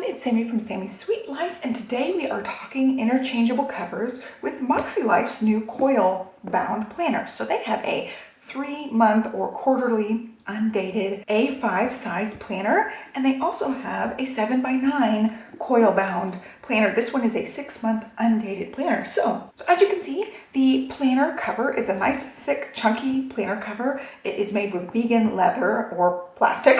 it's Sami from Sami's Sweet Life, and today we are talking interchangeable covers with Makselife's new coil bound planner. So they have a 3-month or quarterly undated A5 size planner, and they also have a 7x9 coil bound planner. This one is a 6-month undated planner. So as you can see, the planner cover is a nice thick chunky planner cover. It is made with vegan leather or plastic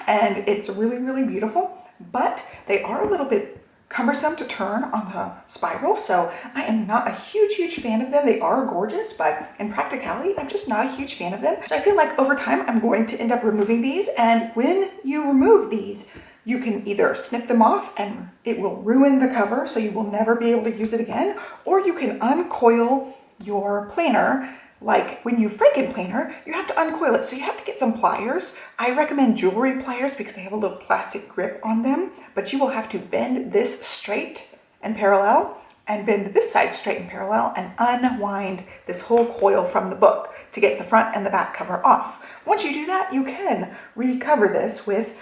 and it's really beautiful, but they are a little bit cumbersome to turn on the spiral, so I am not a huge fan of them. They are gorgeous, but in practicality, I'm just not a huge fan of them. So I feel like over time, I'm going to end up removing these, and when you remove these, you can either snip them off and it will ruin the cover, so you will never be able to use it again, or you can uncoil your planner. Like when you Franken planner, you have to uncoil it. So you have to get some pliers. I recommend jewelry pliers because they have a little plastic grip on them, but you will have to bend this straight and parallel and bend this side straight and parallel and unwind this whole coil from the book to get the front and the back cover off. Once you do that, you can recover this with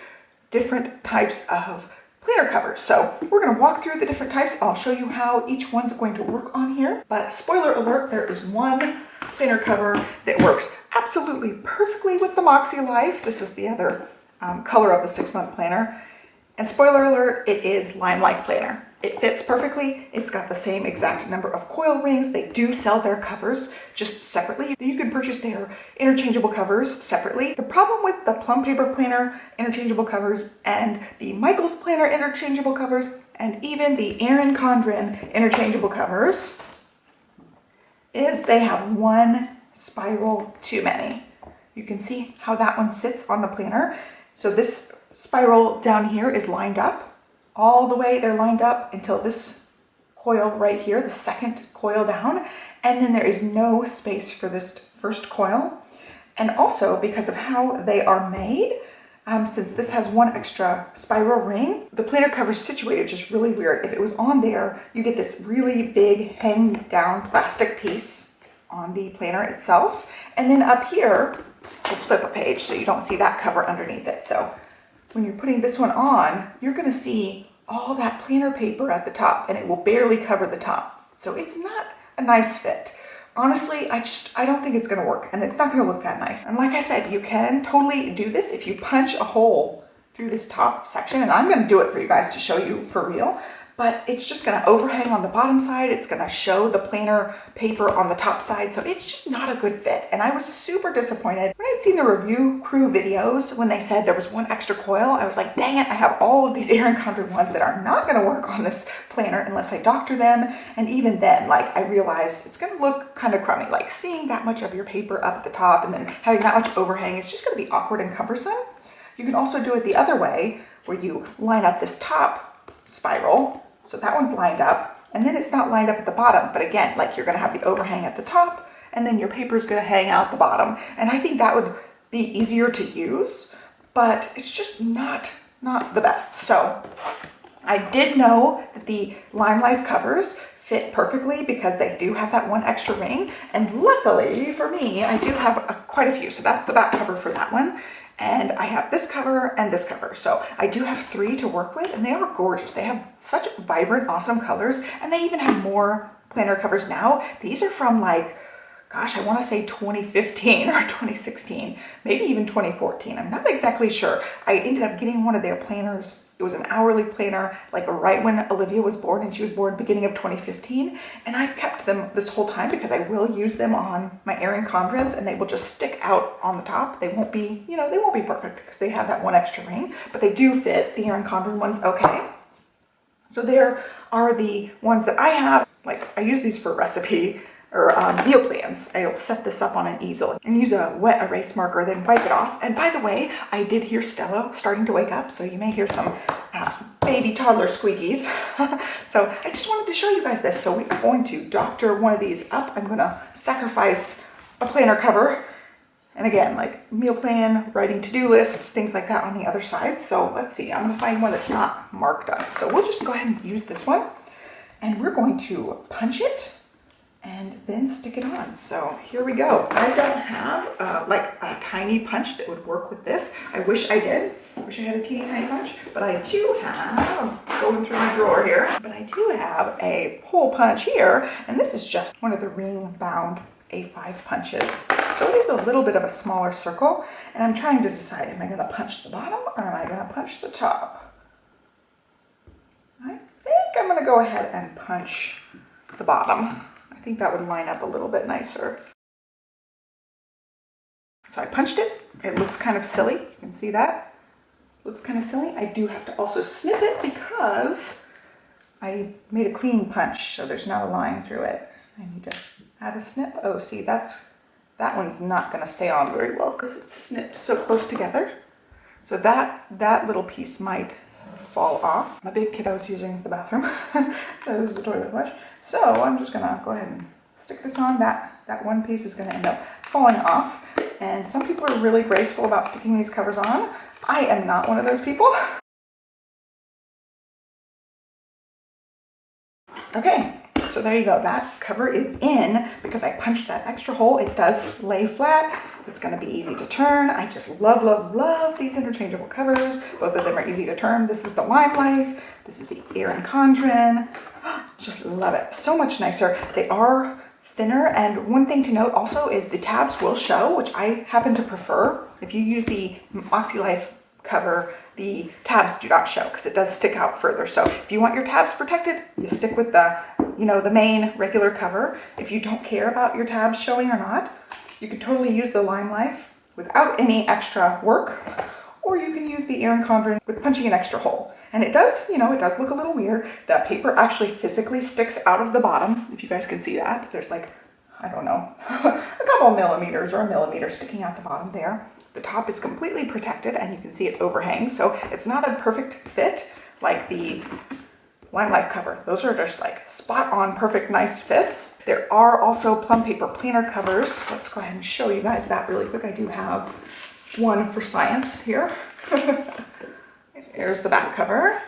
different types of planner covers. So we're going to walk through the different types. I'll show you how each one's going to work on here. But spoiler alert, there is one planner cover that works absolutely perfectly with the Makselife. This is the other color of the 6-month planner. And spoiler alert, it is Lime Life planner. It fits perfectly. It's got the same exact number of coil rings. They do sell their covers just separately. You can purchase their interchangeable covers separately. The problem with the Plum Paper planner interchangeable covers and the Michaels planner interchangeable covers and even the Erin Condren interchangeable covers is they have one spiral too many. You can see how that one sits on the planner. So this spiral down here is lined up. All the way they're lined up until this coil right here, the second coil down, and then there is no space for this first coil. And also because of how they are made, since this has one extra spiral ring, the planner cover is situated just really weird. If it was on there, you get this really big hang down plastic piece on the planner itself. And then up here, we'll flip a page so you don't see that cover underneath it. So when you're putting this one on, you're gonna see all that planner paper at the top and it will barely cover the top. So it's not a nice fit. Honestly, I don't think it's gonna work and it's not gonna look that nice. And like I said, you can totally do this if you punch a hole through this top section, and I'm gonna do it for you guys to show you for real, but it's just gonna overhang on the bottom side. It's gonna show the planner paper on the top side. So it's just not a good fit. And I was super disappointed. When I'd seen the review crew videos, when they said there was one extra coil, I was like, dang it, I have all of these Erin Condren ones that are not gonna work on this planner unless I doctor them. And even then, like, I realized it's gonna look kind of crummy. Like seeing that much of your paper up at the top and then having that much overhang is just gonna be awkward and cumbersome. You can also do it the other way where you line up this top spiral. So that one's lined up, and then it's not lined up at the bottom. But again, like you're gonna have the overhang at the top, and then your paper is gonna hang out the bottom. And I think that would be easier to use, but it's just not the best. So I did know that the Lime Life covers fit perfectly because they do have that one extra ring. And luckily for me, I do have quite a few. So that's the back cover for that one. And I have this cover and this cover. So I do have 3 to work with, and they are gorgeous. They have such vibrant, awesome colors, and they even have more planner covers now. These are from like, gosh, I want to say 2015 or 2016, maybe even 2014. I'm not exactly sure. I ended up getting one of their planners. It was an hourly planner, like right when Olivia was born, and she was born beginning of 2015. And I've kept them this whole time because I will use them on my Erin Condrens, and they will just stick out on the top. They won't be, they won't be perfect because they have that one extra ring, but they do fit the Erin Condren ones okay. So there are the ones that I have. Like I use these for recipe or meal plans. I'll set this up on an easel and use a wet erase marker, then wipe it off. And by the way, I did hear Stella starting to wake up, so you may hear some baby toddler squeakies. So I just wanted to show you guys this. So we are going to doctor one of these up. I'm gonna sacrifice a planner cover. And again, like meal plan, writing to-do lists, things like that on the other side. So let's see, I'm gonna find one that's not marked up. So we'll just go ahead and use this one. And we're going to punch it and then stick it on. So here we go. I don't have like a tiny punch that would work with this. I wish I did. I wish I had a teeny tiny punch, but I do have, I'm going through my drawer here, but I do have a hole punch here, and this is just one of the ring bound A5 punches. So it is a little bit of a smaller circle, and I'm trying to decide, am I gonna punch the bottom or am I gonna punch the top? I think I'm gonna go ahead and punch the bottom. I think that would line up a little bit nicer. So I punched it. It looks kind of silly. You can see that. Looks kind of silly. I do have to also snip it because I made a clean punch, so there's not a line through it. I need to add a snip. Oh, see, that one's not going to stay on very well because it's snipped so close together. So that little piece might fall off. My big kiddo's using the bathroom. That was the toilet flush. So I'm just gonna go ahead and stick this on. That one piece is gonna end up falling off. And some people are really graceful about sticking these covers on. I am not one of those people. Okay, so there you go. That cover is in because I punched that extra hole. It does lay flat. It's going to be easy to turn. I just love, love, love these interchangeable covers. Both of them are easy to turn. This is the Limelife. This is the Erin Condren. Just love it. So much nicer. They are thinner. And one thing to note also is the tabs will show, which I happen to prefer. If you use the Makselife cover, the tabs do not show because it does stick out further. So if you want your tabs protected, you stick with the, the main regular cover. If you don't care about your tabs showing or not, you can totally use the Limelife without any extra work, or you can use the Erin Condren with punching an extra hole. And it does, it does look a little weird. The paper actually physically sticks out of the bottom, if you guys can see that. There's like, I don't know, a couple millimeters or a millimeter sticking out the bottom there. The top is completely protected and you can see it overhangs. So it's not a perfect fit like the Limelife cover. Those are just like spot on perfect nice fits. There are also plum paper planner covers. Let's go ahead and show you guys that really quick. I do have one for science here. There's the back cover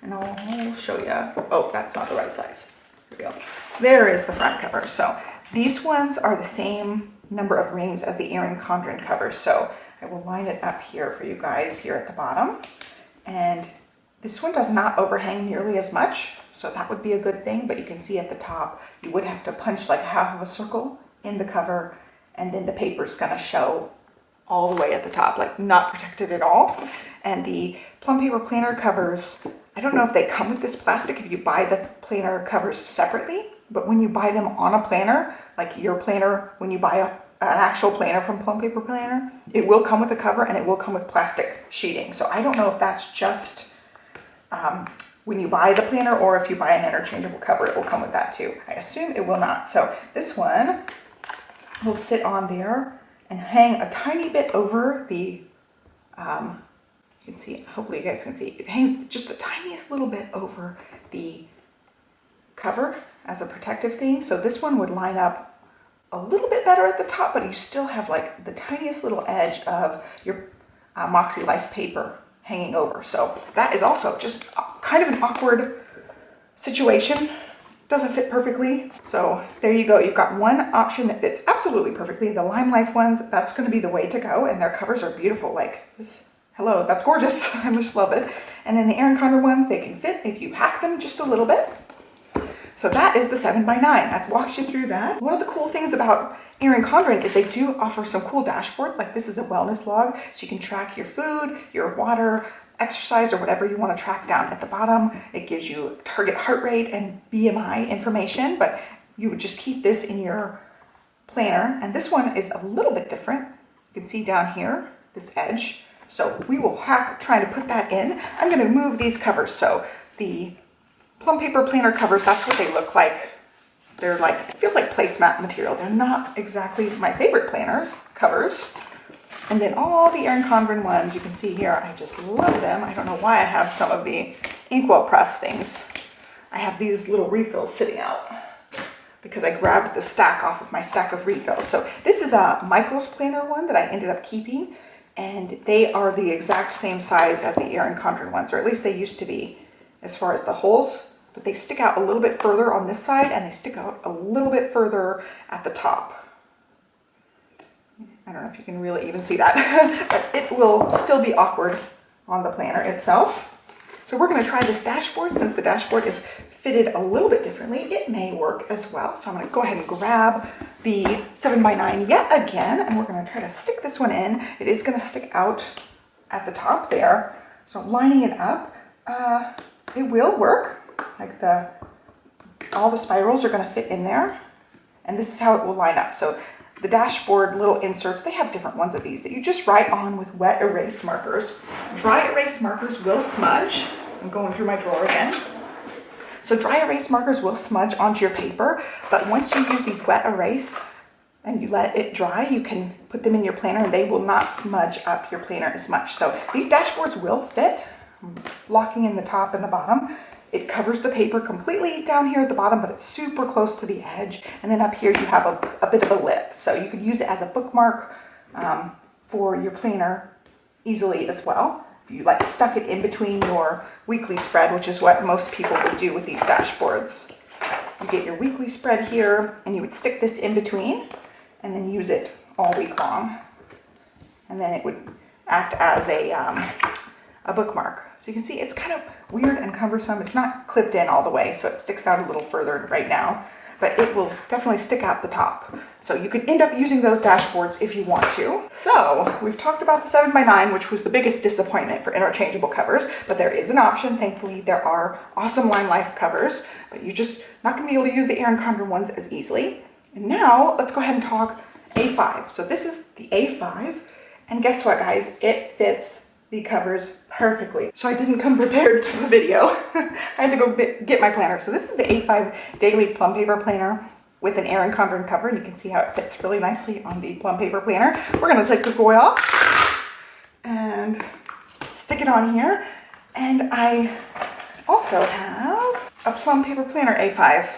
and I'll show you. Oh, that's not the right size. Here we go. There is the front cover. So these ones are the same number of rings as the Erin Condren cover. So I will line it up here for you guys here at the bottom. And this one does not overhang nearly as much, so that would be a good thing, but you can see at the top, you would have to punch like half of a circle in the cover, and then the paper's gonna show all the way at the top, like not protected at all. And the plum paper planner covers, I don't know if they come with this plastic if you buy the planner covers separately, but when you buy them on a planner, like your planner, when you buy an actual planner from Plum Paper Planner, it will come with a cover and it will come with plastic sheeting. So I don't know if that's just when you buy the planner or if you buy an interchangeable cover, it will come with that too. I assume it will not. So this one will sit on there and hang a tiny bit over the, you can see, hopefully you guys can see, it hangs just the tiniest little bit over the cover as a protective thing. So this one would line up a little bit better at the top, but you still have like the tiniest little edge of your Makselife paper hanging over. So that is also just kind of an awkward situation. Doesn't fit perfectly. So there you go. You've got one option that fits absolutely perfectly. The Limelife ones, that's going to be the way to go. And their covers are beautiful. Like this, hello, that's gorgeous. I just love it. And then the Erin Condren ones, they can fit if you hack them just a little bit. So that is the 7x9. I've walked you through that. One of the cool things about Erin Condren is they do offer some cool dashboards. Like this is a wellness log, so you can track your food, your water, exercise, or whatever you want to track down at the bottom. It gives you target heart rate and BMI information, but you would just keep this in your planner. And this one is a little bit different. You can see down here, this edge. So we will hack trying to put that in. I'm going to move these covers. So the Plum Paper Planner covers, that's what they look like. They're like, it feels like placemat material. They're not exactly my favorite planners covers. And then all the Erin Condren ones, you can see here, I just love them. I don't know why I have some of the inkwell press things. I have these little refills sitting out because I grabbed the stack off of my stack of refills. So this is a Michael's planner one that I ended up keeping, and they are the exact same size as the Erin Condren ones, or at least they used to be, as far as the holes but they stick out a little bit further on this side and they stick out a little bit further at the top. I don't know if you can really even see that, but it will still be awkward on the planner itself. So we're going to try this dashboard. Since the dashboard is fitted a little bit differently, it may work as well. So I'm going to go ahead and grab the 7x9 yet again, and we're going to try to stick this one in. It is going to stick out at the top there. So I'm lining it up. It will work. Like all the spirals are going to fit in there, and this is how it will line up. So the dashboard little inserts, they have different ones of these that you just write on with wet erase markers. Dry erase markers will smudge. I'm going through my drawer again. So dry erase markers will smudge onto your paper, but once you use these wet erase and you let it dry, you can put them in your planner and they will not smudge up your planner as much. So these dashboards will fit. I'm locking in the top and the bottom. It covers the paper completely down here at the bottom, but it's super close to the edge. And then up here you have a bit of a lip. So you could use it as a bookmark for your planner easily as well. If you like stuck it in between your weekly spread, which is what most people would do with these dashboards. You get your weekly spread here and you would stick this in between and then use it all week long. And then it would act as a bookmark. So you can see it's kind of weird and cumbersome. It's not clipped in all the way, so it sticks out a little further right now, but it will definitely stick out the top. So you could end up using those dashboards if you want to. So we've talked about the 7x9, which was the biggest disappointment for interchangeable covers, but there is an option. Thankfully, there are awesome Life covers, but you're just not gonna be able to use the Erin Condren ones as easily. And now let's go ahead and talk A5. So this is the A5, and guess what, guys? It fits the covers perfectly. So I didn't come prepared to the video. I had to go get my planner. So this is the A5 Daily Plum Paper Planner with an Erin Condren cover, and you can see how it fits really nicely on the plum paper planner. We're gonna take this boy off and stick it on here. And I also have a plum paper planner A5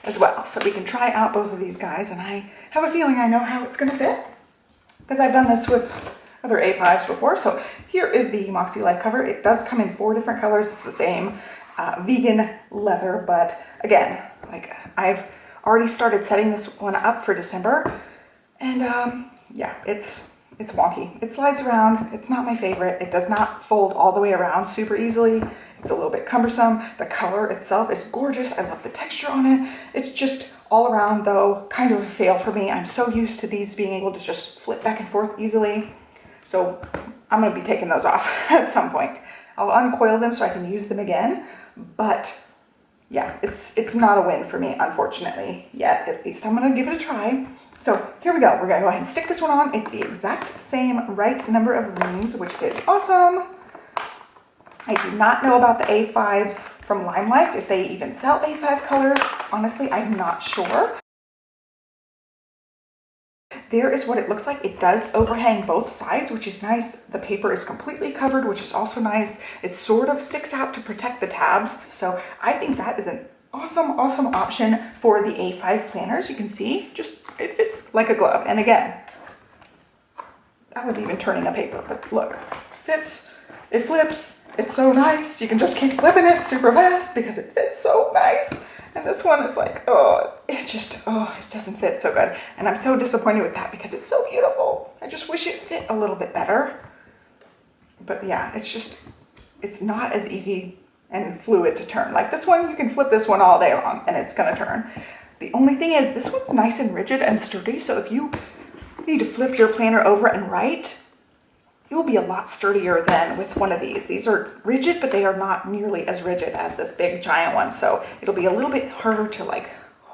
as well. So we can try out both of these guys, and I have a feeling I know how it's gonna fit because I've done this with other A5s before. So here is the Makselife cover. It does come in 4 different colors. It's the same vegan leather, but again, like I've already started setting this one up for December, and yeah, it's wonky. It slides around. It's not my favorite. It does not fold all the way around super easily. It's a little bit cumbersome. The color itself is gorgeous. I love the texture on it. It's just all around though kind of a fail for me. I'm so used to these being able to just flip back and forth easily. So I'm going to be taking those off at some point. I'll uncoil them so I can use them again, but yeah, it's not a win for me, unfortunately, yet. At least I'm going to give it a try. So here we go. We're going to go ahead and stick this one on. It's the exact same right number of rings, which is awesome. I do not know about the A5s from Life, if they even sell A5 colors. Honestly, I'm not sure. There is what it looks like. It does overhang both sides, which is nice. The paper is completely covered, which is also nice. It sort of sticks out to protect the tabs. So I think that is an awesome, awesome option for the A5 planners. You can see, just it fits like a glove. And again, I was even turning the paper, but look, fits, it flips. It's so nice. You can just keep flipping it super fast because it fits so nice. And this one, it's like, oh, it doesn't fit so good. And I'm so disappointed with that because it's so beautiful. I just wish it fit a little bit better. But yeah, it's not as easy and fluid to turn. Like this one, you can flip this one all day long and it's gonna turn. The only thing is this one's nice and rigid and sturdy. So if you need to flip your planner over and write, it will be a lot sturdier than with one of these. These are rigid, but they are not nearly as rigid as this big giant one. So it'll be a little bit harder to like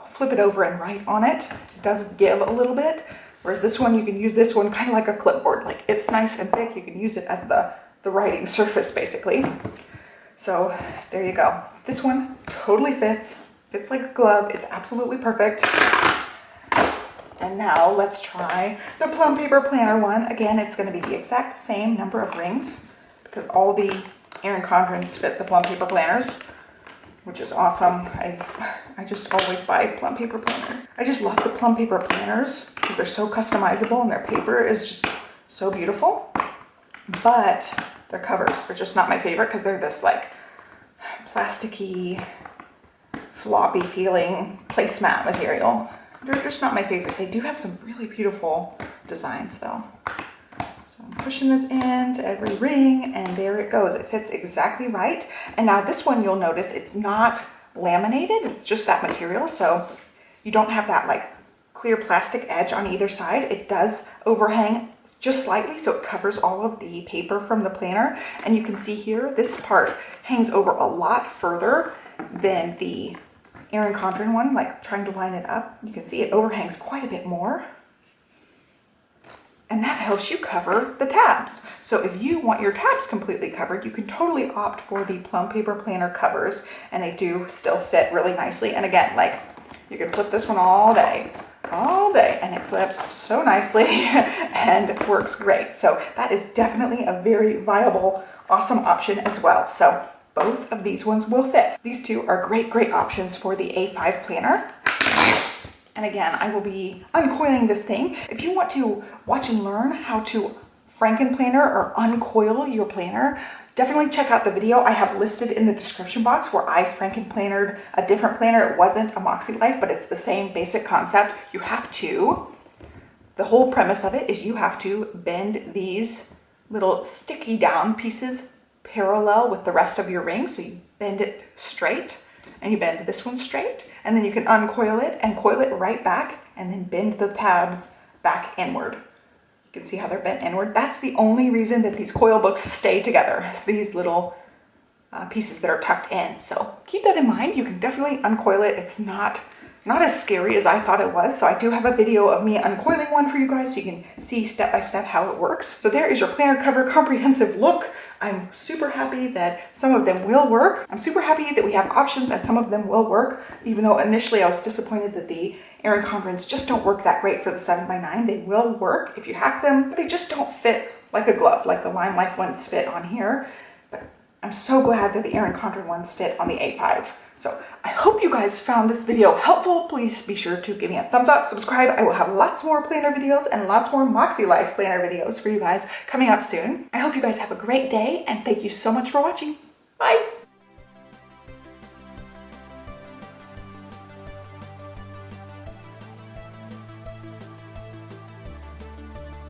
flip it over and write on it. It does give a little bit. Whereas this one, you can use this one kind of like a clipboard. Like it's nice and thick. You can use it as the writing surface basically. So there you go. This one totally fits like a glove. It's absolutely perfect. And now let's try the plum paper planner one. Again, it's going to be the exact same number of rings because all the Erin Condrens fit the plum paper planners, which is awesome. I just always buy plum paper planner. I just love the plum paper planners because they're so customizable and their paper is just so beautiful. But their covers are just not my favorite because they're this like plasticky, floppy feeling placemat material. They're just not my favorite. They do have some really beautiful designs though. So I'm pushing this into every ring and there it goes. It fits exactly right. And now this one, you'll notice it's not laminated. It's just that material. So you don't have that like clear plastic edge on either side. It does overhang just slightly, so it covers all of the paper from the planner. And you can see here, this part hangs over a lot further than the Erin Condren one, like trying to line it up. You can see it overhangs quite a bit more. And that helps you cover the tabs. So if you want your tabs completely covered, you can totally opt for the plum paper planner covers, and they do still fit really nicely. And again, like you can flip this one all day, and it flips so nicely and works great. So that is definitely a very viable, awesome option as well. So both of these ones will fit. These two are great options for the A5 planner. And again, I will be uncoiling this thing. If you want to watch and learn how to Franken-planner or uncoil your planner, definitely check out the video I have listed in the description box where I Franken-plannered a different planner. It wasn't a Makselife, but it's the same basic concept. You have to, the whole premise of it is you have to bend these little sticky down pieces parallel with the rest of your ring. So you bend it straight and you bend this one straight, and then you can uncoil it and coil it right back and then bend the tabs back inward. You can see how they're bent inward. That's the only reason that these coil books stay together. It's these little pieces that are tucked in. So keep that in mind. You can definitely uncoil it. It's not as scary as I thought it was. So I do have a video of me uncoiling one for you guys so you can see step by step how it works. So there is your planner cover comprehensive look. I'm super happy that some of them will work. I'm super happy that we have options and some of them will work, even though initially I was disappointed that the Erin Condrens just don't work that great for the 7x9. They will work if you hack them, but they just don't fit like a glove, like the Lime Life ones fit on here. But I'm so glad that the Erin Condren ones fit on the A5. So I hope you guys found this video helpful. Please be sure to give me a thumbs up, subscribe. I will have lots more planner videos and lots more Makselife planner videos for you guys coming up soon. I hope you guys have a great day and thank you so much for watching. Bye.